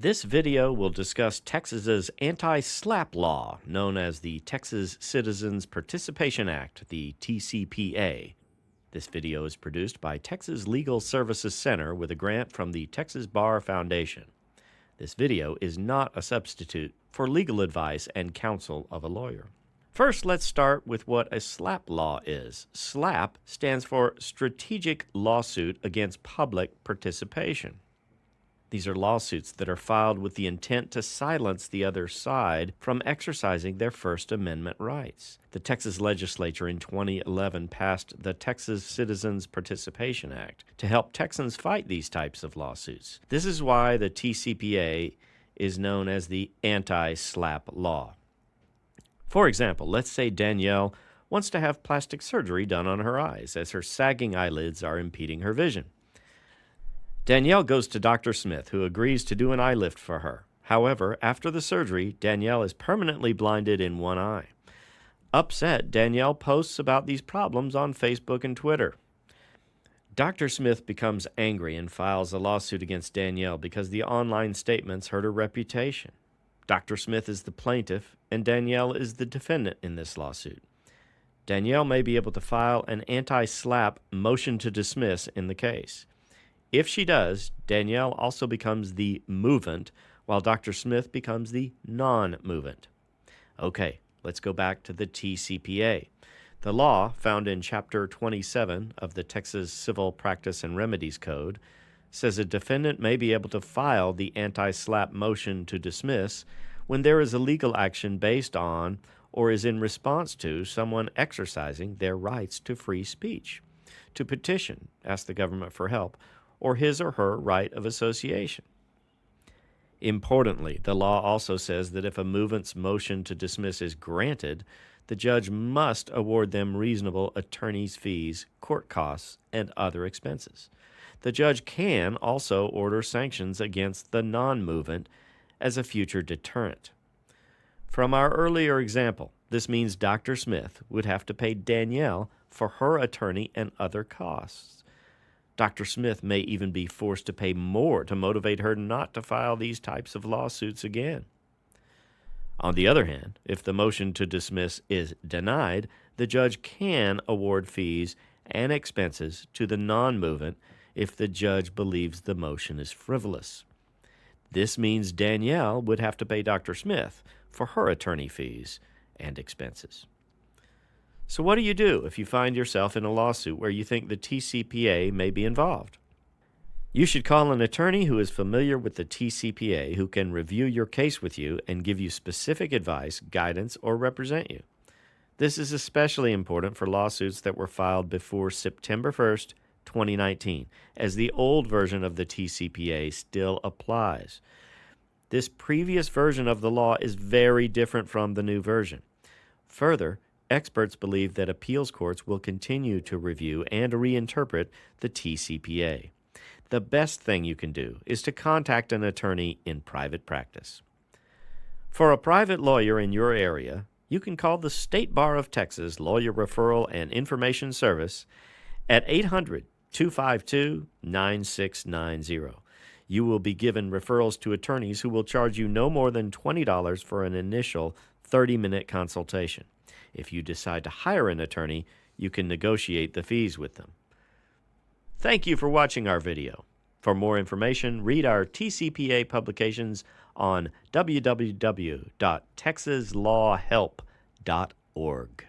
This video will discuss Texas's anti-SLAPP law, known as the Texas Citizens Participation Act, the TCPA. This video is produced by Texas Legal Services Center with a grant from the Texas Bar Foundation. This video is not a substitute for legal advice and counsel of a lawyer. First, let's start with what a SLAPP law is. SLAPP stands for Strategic Lawsuit Against Public Participation. These are lawsuits that are filed with the intent to silence the other side from exercising their First Amendment rights. The Texas legislature in 2011 passed the Texas Citizens Participation Act to help Texans fight these types of lawsuits. This is why the TCPA is known as the anti-SLAPP law. For example, let's say Danielle wants to have plastic surgery done on her eyes as her sagging eyelids are impeding her vision. Danielle goes to Dr. Smith, who agrees to do an eye lift for her. However, after the surgery, Danielle is permanently blinded in one eye. Upset, Danielle posts about these problems on Facebook and Twitter. Dr. Smith becomes angry and files a lawsuit against Danielle because the online statements hurt her reputation. Dr. Smith is the plaintiff, and Danielle is the defendant in this lawsuit. Danielle may be able to file an anti-SLAPP motion to dismiss in the case. If she does, Danielle also becomes the movant, while Dr. Smith becomes the non-movant. Okay, let's go back to the TCPA. The law, found in Chapter 27 of the Texas Civil Practice and Remedies Code, says a defendant may be able to file the anti-SLAPP motion to dismiss when there is a legal action based on or is in response to someone exercising their rights to free speech, to petition, ask the government for help, or his or her right of association. Importantly, the law also says that if a movant's motion to dismiss is granted, the judge must award them reasonable attorney's fees, court costs, and other expenses. The judge can also order sanctions against the non-movant as a future deterrent. From our earlier example, this means Dr. Smith would have to pay Danielle for her attorney and other costs. Dr. Smith may even be forced to pay more to motivate her not to file these types of lawsuits again. On the other hand, if the motion to dismiss is denied, the judge can award fees and expenses to the non-movant if the judge believes the motion is frivolous. This means Danielle would have to pay Dr. Smith for her attorney fees and expenses. So what do you do if you find yourself in a lawsuit where you think the TCPA may be involved? You should call an attorney who is familiar with the TCPA, who can review your case with you and give you specific advice, guidance, or represent you. This is especially important for lawsuits that were filed before September 1st, 2019, as the old version of the TCPA still applies. This previous version of the law is very different from the new version. Further, experts believe that appeals courts will continue to review and reinterpret the TCPA. The best thing you can do is to contact an attorney in private practice. For a private lawyer in your area, you can call the State Bar of Texas Lawyer Referral and Information Service at 800-252-9690. You will be given referrals to attorneys who will charge you no more than $20 for an initial 30-minute consultation. If you decide to hire an attorney, you can negotiate the fees with them. Thank you for watching our video. For more information, read our TCPA publications on www.texaslawhelp.org.